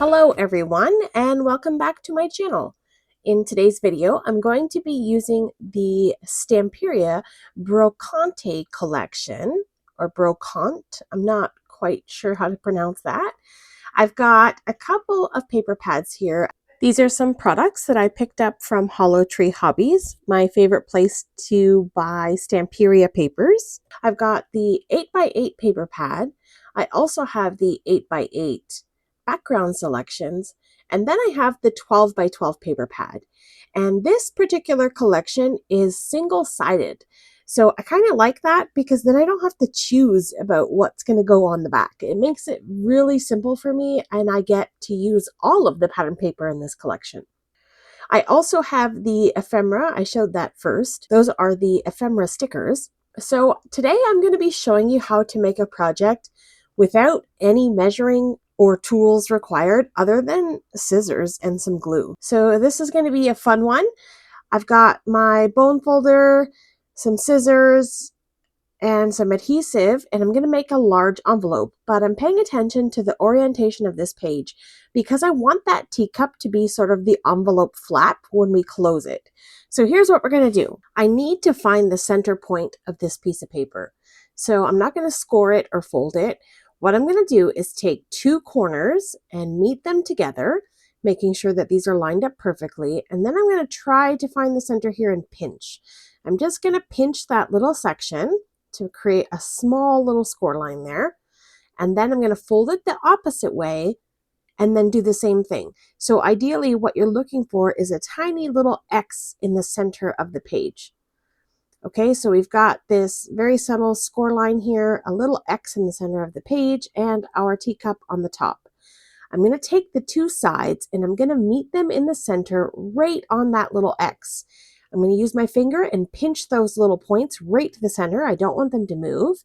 Hello everyone and welcome back to my channel. In today's video, I'm going to be using the Stamperia BROCANTE collection, or BROCANTE. I'm not quite sure how to pronounce that. I've got a couple of paper pads here. These are some products that I picked up from Hollow Tree Hobbies, my favorite place to buy Stamperia papers. I've got the 8x8 paper pad. I also have the 8x8 background selections, and then I have the 12x12 paper pad. And this particular collection is single-sided. So I kind of like that because then I don't have to choose about what's going to go on the back. It makes it really simple for me, and I get to use all of the pattern paper in this collection. I also have the ephemera. I showed that first. Those are the ephemera stickers. So today I'm going to be showing you how to make a project without any measuring or tools required other than scissors and some glue. So this is going to be a fun one. I've got my bone folder, some scissors, and some adhesive, and I'm going to make a large envelope, but I'm paying attention to the orientation of this page because I want that teacup to be sort of the envelope flap when we close it. So here's what we're going to do. I need to find the center point of this piece of paper. So I'm not going to score it or fold it. What I'm going to do is take two corners and meet them together, making sure that these are lined up perfectly, and then I'm going to try to find the center here and pinch. I'm just going to pinch that little section to create a small little score line there. And then I'm going to fold it the opposite way and then do the same thing. So ideally what you're looking for is a tiny little X in the center of the page. Okay, so we've got this very subtle score line here, a little X in the center of the page, and our teacup on the top. I'm going to take the two sides and I'm going to meet them in the center right on that little X. I'm going to use my finger and pinch those little points right to the center. I don't want them to move.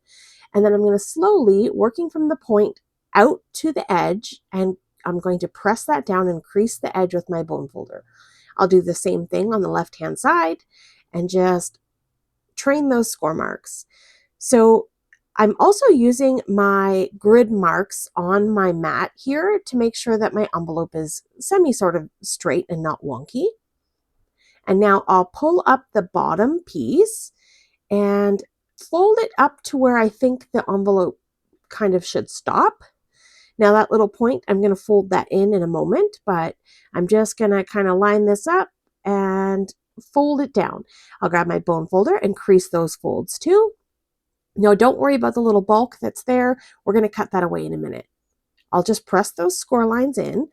And then I'm going to slowly, working from the point out to the edge, and I'm going to press that down and crease the edge with my bone folder. I'll do the same thing on the left-hand side and just train those score marks. So I'm also using my grid marks on my mat here to make sure that my envelope is sort of straight and not wonky. And now I'll pull up the bottom piece and fold it up to where I think the envelope kind of should stop. Now that little point, I'm going to fold that in a moment, but I'm just going to kind of line this up and fold it down. I'll grab my bone folder and crease those folds too. Now don't worry about the little bulk that's there. We're going to cut that away in a minute. I'll just press those score lines in.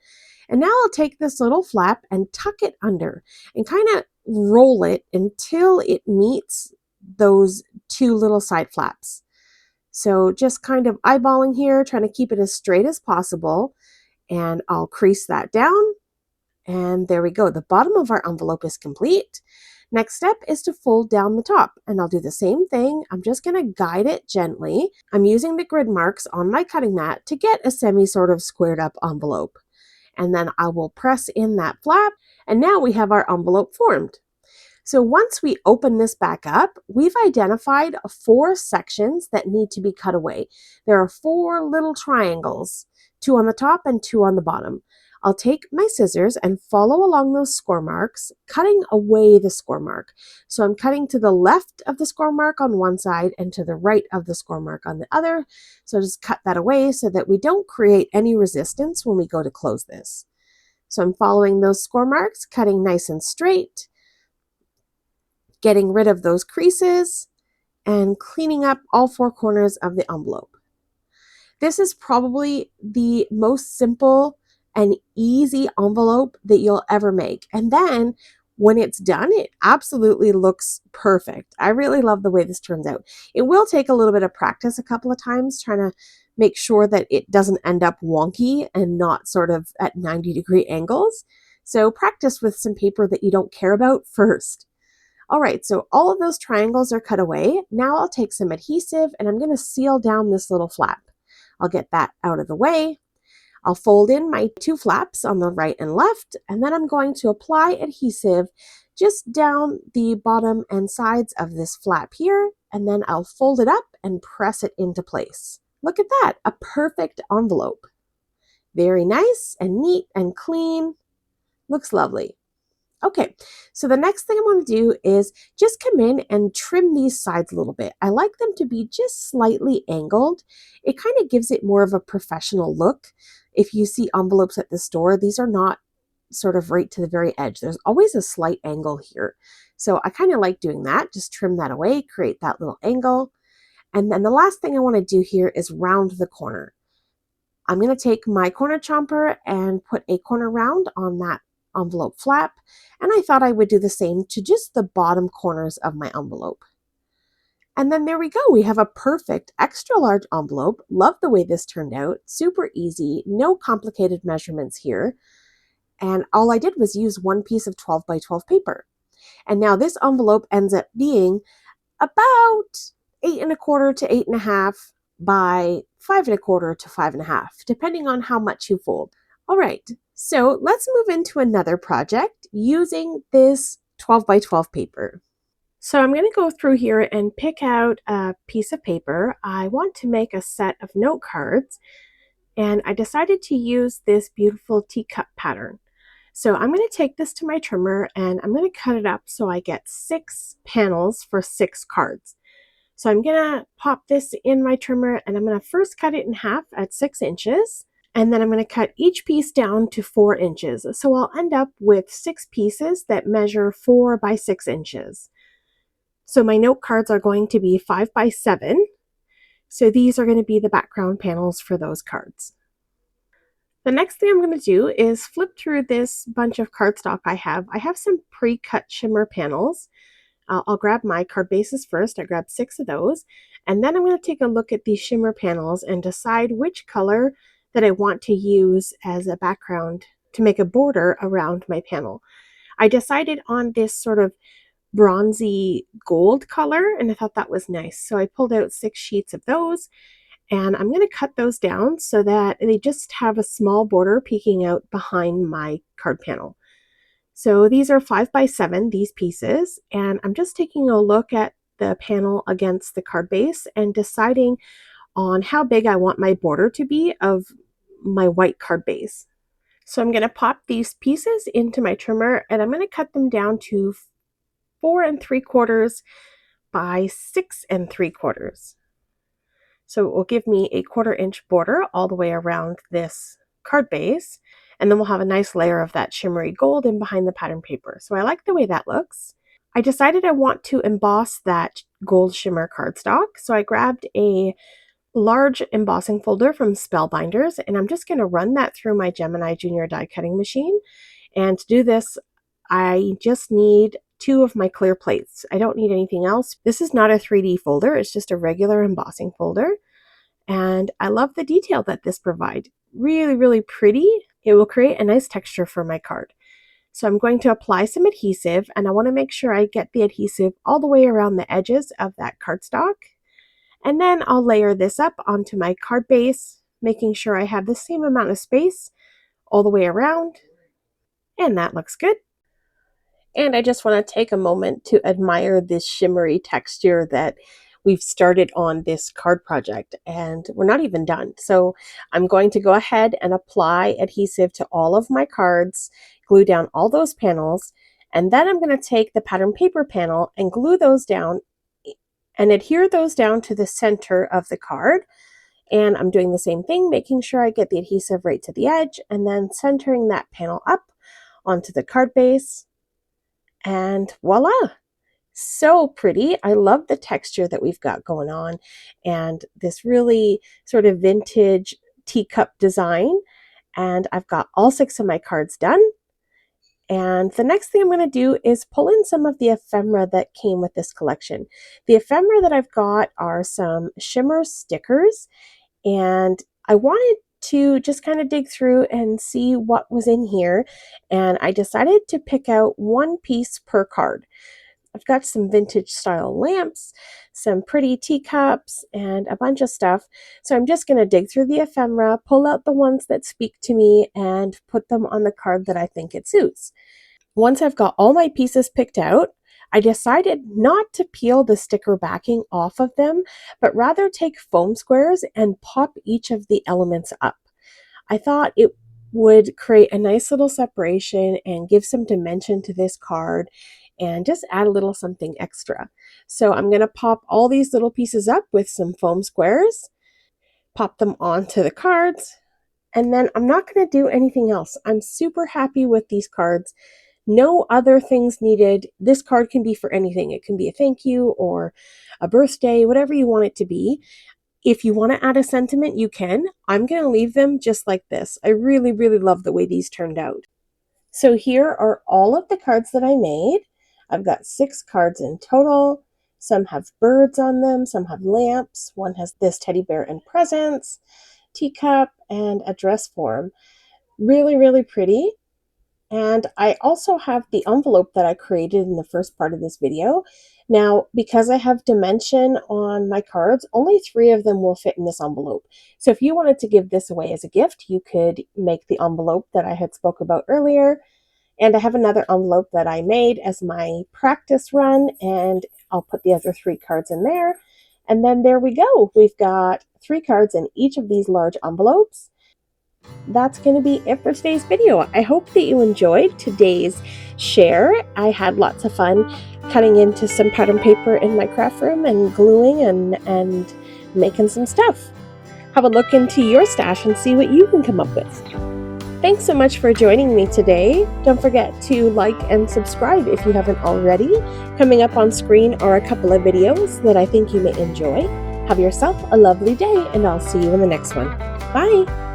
And now I'll take this little flap and tuck it under and kind of roll it until it meets those two little side flaps. So just kind of eyeballing here, trying to keep it as straight as possible. And I'll crease that down. And there we go. The bottom of our envelope is complete. Next step is to fold down the top, and I'll do the same thing. I'm just going to guide it gently. I'm using the grid marks on my cutting mat to get a sort of squared up envelope. And then I will press in that flap, and now we have our envelope formed. So once we open this back up, we've identified 4 sections that need to be cut away. There are 4 little triangles, 2 on the top and 2 on the bottom. I'll take my scissors and follow along those score marks, cutting away the score mark. So I'm cutting to the left of the score mark on one side and to the right of the score mark on the other. So just cut that away so that we don't create any resistance when we go to close this. So I'm following those score marks, cutting nice and straight, getting rid of those creases, and cleaning up all 4 corners of the envelope. This is probably the most simple and easy envelope that you'll ever make. And then when it's done, it absolutely looks perfect. I really love the way this turns out. It will take a little bit of practice a couple of times trying to make sure that it doesn't end up wonky and not sort of at 90-degree angles. So practice with some paper that you don't care about first. All right, so all of those triangles are cut away. Now I'll take some adhesive and I'm going to seal down this little flap. I'll get that out of the way. I'll fold in my 2 flaps on the right and left, and then I'm going to apply adhesive just down the bottom and sides of this flap here, and then I'll fold it up and press it into place. Look at that, a perfect envelope. Very nice and neat and clean. Looks lovely. Okay, so the next thing I'm going to do is just come in and trim these sides a little bit. I like them to be just slightly angled. It kind of gives it more of a professional look. If you see envelopes at the store, these are not sort of right to the very edge. There's always a slight angle here. So I kind of like doing that. Just trim that away, create that little angle. And then the last thing I want to do here is round the corner. I'm going to take my corner chomper and put a corner round on that envelope flap, and I thought I would do the same to just the bottom corners of my envelope. And then there we go. We have a perfect extra large envelope. Love the way this turned out. Super easy, no complicated measurements here. And all I did was use one piece of 12 by 12 paper. And now this envelope ends up being about 8¼ to 8½ by 5¼ to 5½, depending on how much you fold. All right, so let's move into another project using this 12 by 12 paper. So I'm going to go through here and pick out a piece of paper. I want to make a set of note cards, and I decided to use this beautiful teacup pattern. So I'm going to take this to my trimmer and I'm going to cut it up so I get 6 panels for 6 cards. So I'm going to pop this in my trimmer and I'm going to first cut it in half at 6 inches. And then I'm going to cut each piece down to 4 inches. So I'll end up with 6 pieces that measure 4 by 6 inches. So my note cards are going to be 5 by 7. So these are going to be the background panels for those cards. The next thing I'm going to do is flip through this bunch of cardstock I have. I have some pre-cut shimmer panels. I'll grab my card bases first. I grabbed 6 of those. And then I'm going to take a look at these shimmer panels and decide which color that I want to use as a background to make a border around my panel. I decided on this sort of bronzy gold color, and I thought that was nice. So I pulled out 6 sheets of those. And I'm going to cut those down so that they just have a small border peeking out behind my card panel. So these are 5 by 7, these pieces, and I'm just taking a look at the panel against the card base and deciding on how big I want my border to be of my white card base. So I'm going to pop these pieces into my trimmer and I'm going to cut them down to 4¾ by 6¾ So it will give me a 1/4 inch border all the way around this card base. And then we'll have a nice layer of that shimmery gold in behind the pattern paper. So I like the way that looks. I decided I want to emboss that gold shimmer cardstock. So I grabbed a large embossing folder from Spellbinders, and I'm just going to run that through my Gemini Junior die cutting machine. And to do this, I just need 2 of my clear plates. I don't need anything else. This is not a 3D folder. It's just a regular embossing folder. And I love the detail that this provides. Really, really pretty. It will create a nice texture for my card. So I'm going to apply some adhesive, and I want to make sure I get the adhesive all the way around the edges of that cardstock. And then I'll layer this up onto my card base, making sure I have the same amount of space all the way around. And that looks good. And I just want to take a moment to admire this shimmery texture that we've started on this card project, and we're not even done. So I'm going to go ahead and apply adhesive to all of my cards, glue down all those panels, and then I'm going to take the pattern paper panel and glue those down and adhere those down to the center of the card. And I'm doing the same thing, making sure I get the adhesive right to the edge and then centering that panel up onto the card base. And voila! So pretty. I love the texture that we've got going on and this really sort of vintage teacup design. And I've got all 6 of my cards done. And the next thing I'm going to do is pull in some of the ephemera that came with this collection. The ephemera that I've got are some shimmer stickers, and I wanted to just kind of dig through and see what was in here, and I decided to pick out 1 piece per card. I've got some vintage style lamps, some pretty teacups, and a bunch of stuff. So I'm just going to dig through the ephemera, pull out the ones that speak to me, and put them on the card that I think it suits. Once I've got all my pieces picked out, I decided not to peel the sticker backing off of them, but rather take foam squares and pop each of the elements up. I thought it would create a nice little separation and give some dimension to this card and just add a little something extra. So I'm going to pop all these little pieces up with some foam squares, pop them onto the cards, and then I'm not going to do anything else. I'm super happy with these cards. No other things needed. This card can be for anything. It can be a thank you or a birthday, whatever you want it to be. If you want to add a sentiment, you can. I'm going to leave them just like this. I really, really love the way these turned out. So here are all of the cards that I made. I've got 6 cards in total. Some have birds on them, some have lamps. One has this teddy bear and presents, teacup, and a dress form. Really, really pretty. And I also have the envelope that I created in the first part of this video. Now, because I have dimension on my cards, only 3 of them will fit in this envelope. So if you wanted to give this away as a gift, you could make the envelope that I had spoke about earlier. And I have another envelope that I made as my practice run, and I'll put the other 3 cards in there. And then there we go. We've got 3 cards in each of these large envelopes. That's going to be it for today's video. I hope that you enjoyed today's share. I had lots of fun cutting into some pattern paper in my craft room and gluing and making some stuff. Have a look into your stash and see what you can come up with. Thanks so much for joining me today. Don't forget to like and subscribe if you haven't already. Coming up on screen are a couple of videos that I think you may enjoy. Have yourself a lovely day, and I'll see you in the next one. Bye!